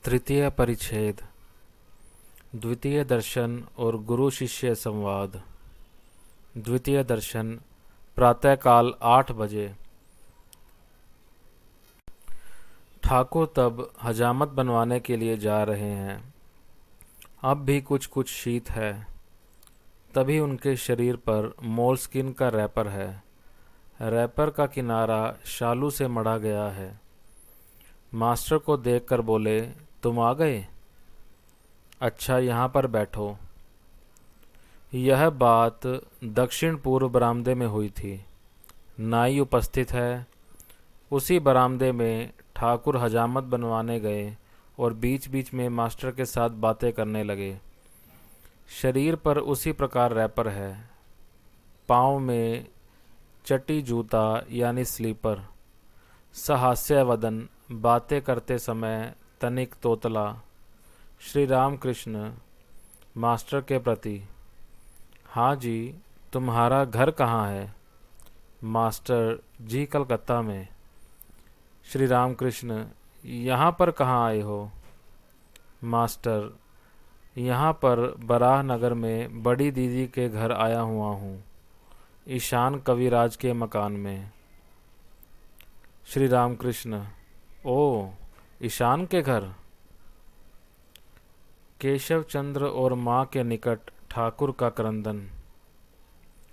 तृतीय परिच्छेद द्वितीय दर्शन और गुरु शिष्य संवाद। द्वितीय दर्शन प्रातःकाल 8 बजे। ठाकुर तब हजामत बनवाने के लिए जा रहे हैं। अब भी कुछ कुछ शीत है। तभी उनके शरीर पर मोलस्किन का रैपर है। रैपर का किनारा शालू से मढ़ा गया है। मास्टर को देखकर बोले, तुम आ गए? अच्छा, यहाँ पर बैठो। यह बात दक्षिण पूर्व बरामदे में हुई थी। नाई उपस्थित है। उसी बरामदे में ठाकुर हजामत बनवाने गए और बीच बीच में मास्टर के साथ बातें करने लगे। शरीर पर उसी प्रकार रैपर है। पाँव में चटी जूता यानी स्लीपर। सहास्य वदन, बातें करते समय तनिक तोतला। श्री राम कृष्ण मास्टर के प्रति, हाँ जी, तुम्हारा घर कहाँ है? मास्टर जी, कलकत्ता में। श्री राम कृष्ण, यहाँ पर कहाँ आए हो? मास्टर, यहाँ पर बराह नगर में बड़ी दीदी के घर आया हुआ हूँ, ईशान कविराज के मकान में। श्री राम कृष्ण, ओ, ईशान के घर। केशव चंद्र और माँ के निकट ठाकुर का क्रंदन।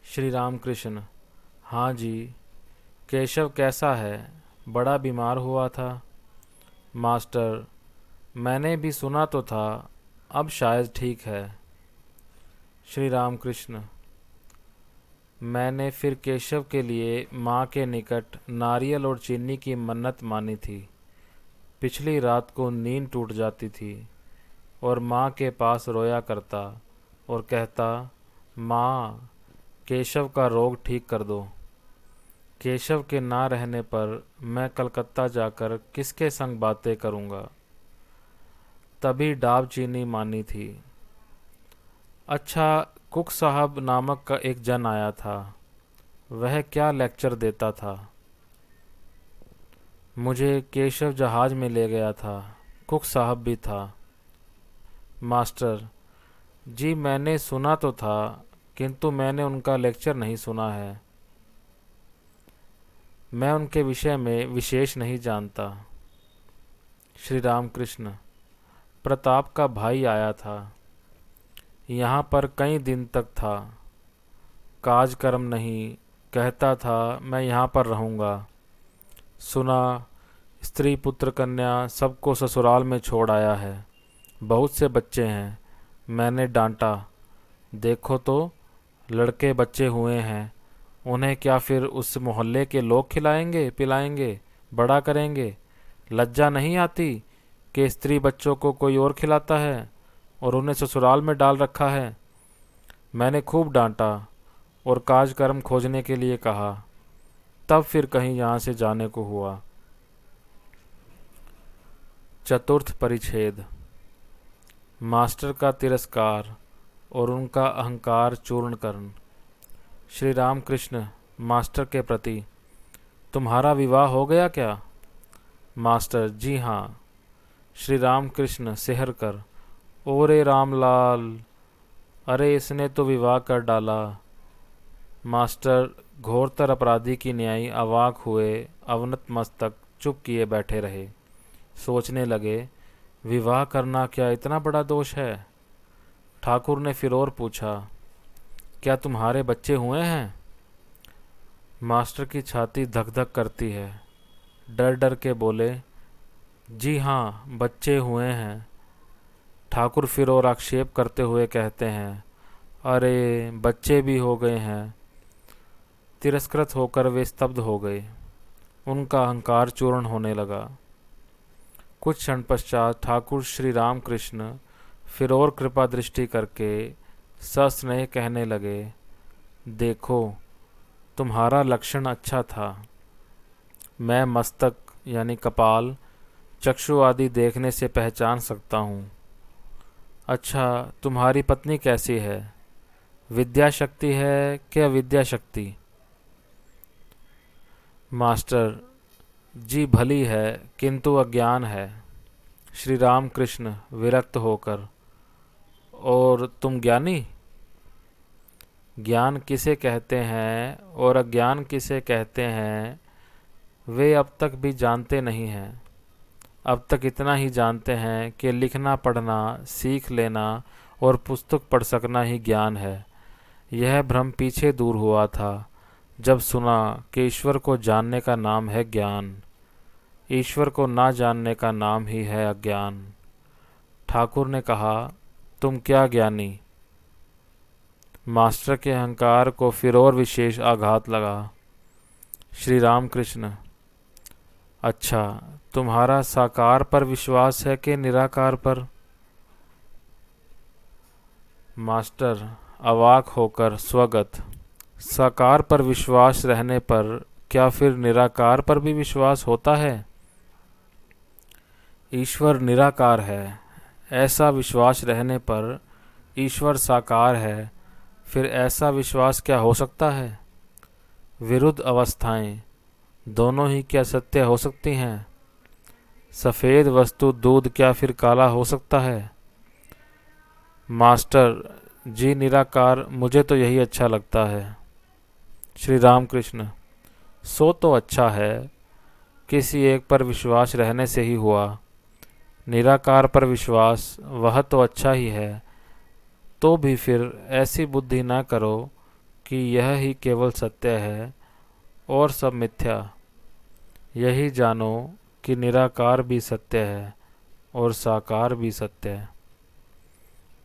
श्री राम कृष्ण, हाँ जी। केशव कैसा है? बड़ा बीमार हुआ था। मास्टर, मैंने भी सुना तो था, अब शायद ठीक है। श्री राम कृष्ण, मैंने फिर केशव के लिए माँ के निकट नारियल और चीनी की मन्नत मानी थी। पिछली रात को नींद टूट जाती थी और माँ के पास रोया करता और कहता, माँ, केशव का रोग ठीक कर दो। केशव के ना रहने पर मैं कलकत्ता जाकर किसके संग बातें करूँगा। तभी डाब चीनी मानी थी। अच्छा, कुक साहब नामक का एक जन आया था। वह क्या लेक्चर देता था। मुझे केशव जहाज में ले गया था। कुक साहब भी था। मास्टर जी, मैंने सुना तो था, किंतु मैंने उनका लेक्चर नहीं सुना है। मैं उनके विषय में विशेष नहीं जानता। श्री राम कृष्ण, प्रताप का भाई आया था। यहाँ पर कई दिन तक था। काज कर्म नहीं, कहता था मैं यहाँ पर रहूँगा। सुना स्त्री पुत्र कन्या सबको ससुराल में छोड़ आया है। बहुत से बच्चे हैं। मैंने डांटा, देखो तो लड़के बच्चे हुए हैं, उन्हें क्या फिर उस मोहल्ले के लोग खिलाएंगे पिलाएंगे, बड़ा करेंगे? लज्जा नहीं आती कि स्त्री बच्चों को कोई और खिलाता है और उन्हें ससुराल में डाल रखा है? मैंने खूब डांटा और काजकर्म खोजने के लिए कहा। तब फिर कहीं यहाँ से जाने को हुआ। चतुर्थ परिच्छेद मास्टर का तिरस्कार और उनका अहंकार चूर्णकरण। श्री राम कृष्ण मास्टर के प्रति, तुम्हारा विवाह हो गया क्या? मास्टर जी हाँ। श्री राम कृष्ण सिहर कर, ओरे रामलाल, अरे इसने तो विवाह कर डाला। मास्टर घोरतर अपराधी की न्यायी अवाक हुए अवनत मस्तक चुप किए बैठे रहे। सोचने लगे, विवाह करना क्या इतना बड़ा दोष है? ठाकुर ने फिर और पूछा, क्या तुम्हारे बच्चे हुए हैं? मास्टर की छाती धक धक करती है। डर डर के बोले, जी हाँ, बच्चे हुए हैं। ठाकुर फिर और आक्षेप करते हुए कहते हैं, अरे बच्चे भी हो गए हैं। तिरस्कृत होकर वे स्तब्ध हो गए। उनका अहंकार चूर्ण होने लगा। कुछ क्षण पश्चात ठाकुर श्री राम कृष्ण फिर और कृपा दृष्टि करके सस्नेह कहने लगे, देखो तुम्हारा लक्षण अच्छा था। मैं मस्तक यानी कपाल, चक्षु आदि देखने से पहचान सकता हूँ। अच्छा, तुम्हारी पत्नी कैसी है? विद्या शक्ति है कि अविद्या शक्ति? मास्टर जी, भली है किंतु अज्ञान है। श्री राम कृष्ण विरक्त होकर, और तुम ज्ञानी? ज्ञान किसे कहते हैं और अज्ञान किसे कहते हैं, वे अब तक भी जानते नहीं हैं। अब तक इतना ही जानते हैं कि लिखना पढ़ना सीख लेना और पुस्तक पढ़ सकना ही ज्ञान है। यह भ्रम पीछे दूर हुआ था जब सुना कि ईश्वर को जानने का नाम है ज्ञान, ईश्वर को ना जानने का नाम ही है अज्ञान। ठाकुर ने कहा, तुम क्या ज्ञानी? मास्टर के अहंकार को फिर और विशेष आघात लगा। श्री राम कृष्ण, अच्छा, तुम्हारा साकार पर विश्वास है कि निराकार पर? मास्टर अवाक होकर स्वगत, साकार पर विश्वास रहने पर क्या फिर निराकार पर भी विश्वास होता है? ईश्वर निराकार है, ऐसा विश्वास रहने पर ईश्वर साकार है, फिर ऐसा विश्वास क्या हो सकता है? विरुद्ध अवस्थाएं दोनों ही क्या सत्य हो सकती हैं? सफ़ेद वस्तु दूध क्या फिर काला हो सकता है? मास्टर जी निराकार, मुझे तो यही अच्छा लगता है। श्री राम कृष्ण, सो तो अच्छा है, किसी एक पर विश्वास रहने से ही हुआ। निराकार पर विश्वास वह तो अच्छा ही है, तो भी फिर ऐसी बुद्धि ना करो कि यह ही केवल सत्य है और सब मिथ्या। यही जानो कि निराकार भी सत्य है और साकार भी सत्य है।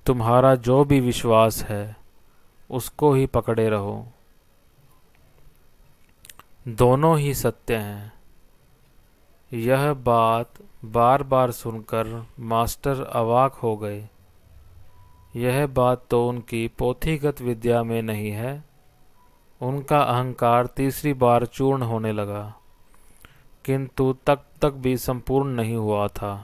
तुम्हारा जो भी विश्वास है उसको ही पकड़े रहो, दोनों ही सत्य हैं। यह बात बार बार सुनकर मास्टर अवाक हो गए। यह बात तो उनकी पोथीगत विद्या में नहीं है। उनका अहंकार तीसरी बार चूर्ण होने लगा, किंतु तक भी संपूर्ण नहीं हुआ था।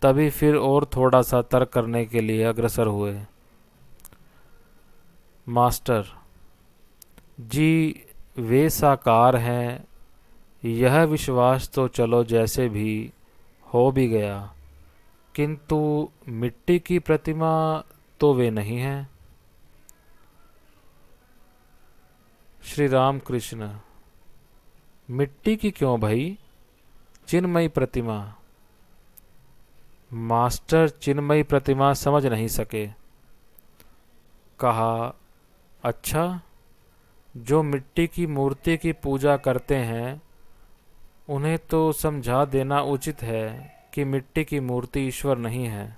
तभी फिर और थोड़ा सा तर्क करने के लिए अग्रसर हुए। मास्टर जी, वे साकार हैं, यह विश्वास तो चलो जैसे भी हो भी गया, किंतु मिट्टी की प्रतिमा तो वे नहीं हैं। श्री राम कृष्ण, मिट्टी की क्यों भाई, चिन्मयी प्रतिमा। मास्टर चिन्मयी प्रतिमा समझ नहीं सके। कहा, अच्छा, जो मिट्टी की मूर्ति की पूजा करते हैं उन्हें तो समझा देना उचित है कि मिट्टी की मूर्ति ईश्वर नहीं है,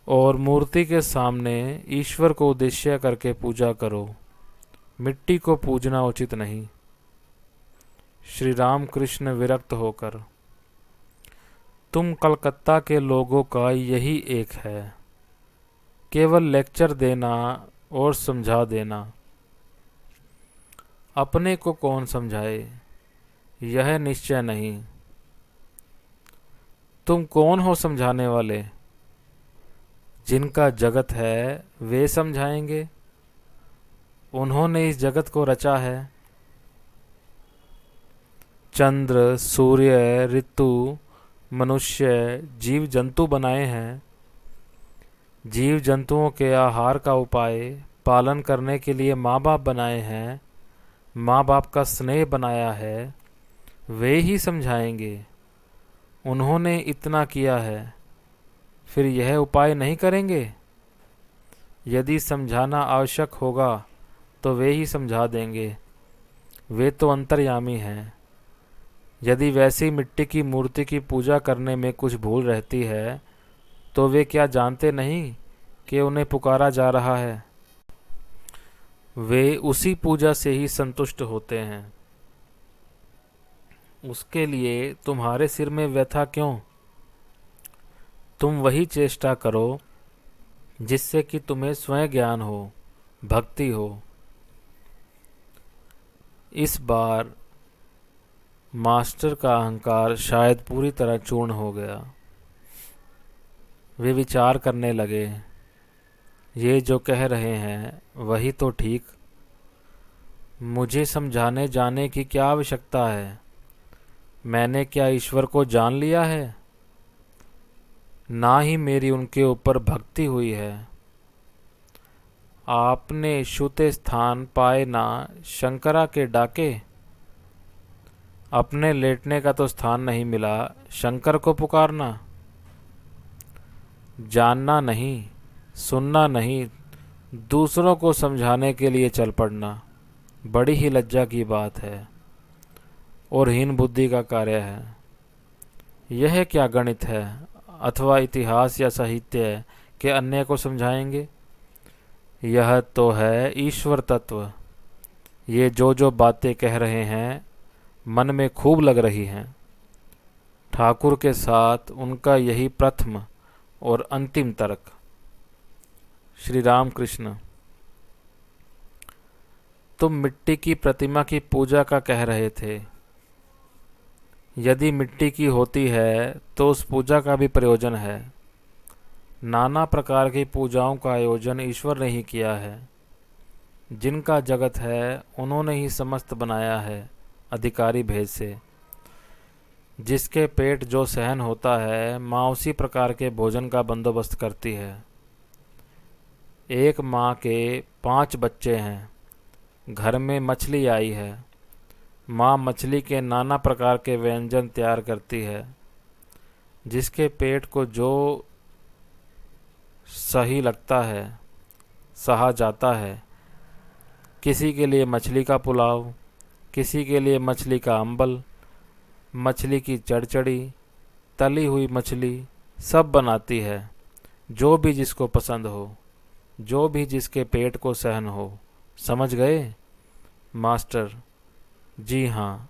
और मूर्ति के सामने ईश्वर को उद्देश्य करके पूजा करो। मिट्टी को पूजना उचित नहीं। श्री राम कृष्ण विरक्त होकर, तुम कलकत्ता के लोगों का यही एक है, केवल लेक्चर देना और समझा देना। अपने को कौन समझाए, यह निश्चय नहीं। तुम कौन हो समझाने वाले? जिनका जगत है वे समझाएंगे, उन्होंने इस जगत को रचा है। चंद्र, सूर्य, ऋतु, मनुष्य, जीव जंतु बनाए हैं। जीव जंतुओं के आहार का उपाय पालन करने के लिए माँ बाप बनाए हैं, माँ बाप का स्नेह बनाया है, वे ही समझाएंगे। उन्होंने इतना किया है, फिर यह उपाय नहीं करेंगे? यदि समझाना आवश्यक होगा तो वे ही समझा देंगे, वे तो अंतर्यामी हैं। यदि वैसी मिट्टी की मूर्ति की पूजा करने में कुछ भूल रहती है तो वे क्या जानते नहीं कि उन्हें पुकारा जा रहा है? वे उसी पूजा से ही संतुष्ट होते हैं। उसके लिए तुम्हारे सिर में व्यथा क्यों? तुम वही चेष्टा करो जिससे कि तुम्हें स्वयं ज्ञान हो, भक्ति हो। इस बार मास्टर का अहंकार शायद पूरी तरह चूर्ण हो गया। वे विचार करने लगे, ये जो कह रहे हैं वही तो ठीक। मुझे समझाने जाने की क्या आवश्यकता है? मैंने क्या ईश्वर को जान लिया है? ना ही मेरी उनके ऊपर भक्ति हुई है। आपने छूते स्थान पाए ना शंकरा के डाके। अपने लेटने का तो स्थान नहीं मिला, शंकर को पुकारना। जानना नहीं, सुनना नहीं, दूसरों को समझाने के लिए चल पड़ना बड़ी ही लज्जा की बात है और हीन बुद्धि का कार्य है। यह क्या गणित है अथवा इतिहास या साहित्य है कि अन्य को समझाएंगे? यह तो है ईश्वर तत्व। ये जो बातें कह रहे हैं मन में खूब लग रही हैं। ठाकुर के साथ उनका यही प्रथम और अंतिम तर्क। श्री राम कृष्ण। तुम मिट्टी की प्रतिमा की पूजा का कह रहे थे। यदि मिट्टी की होती है तो उस पूजा का भी प्रयोजन है। नाना प्रकार की पूजाओं का आयोजन ईश्वर ने ही किया है। जिनका जगत है उन्होंने ही समस्त बनाया है अधिकारी भेद से। जिसके पेट जो सहन होता है माँ उसी प्रकार के भोजन का बंदोबस्त करती है। एक माँ के 5 बच्चे हैं। घर में मछली आई है। माँ मछली के नाना प्रकार के व्यंजन तैयार करती है। जिसके पेट को जो सही लगता है सहा जाता है। किसी के लिए मछली का पुलाव, किसी के लिए मछली का अम्बल, मछली की चड़चड़ी, तली हुई मछली सब बनाती है। जो भी जिसको पसंद हो, जो भी जिसके पेट को सहन हो। समझ गए? मास्टर: जी हाँ।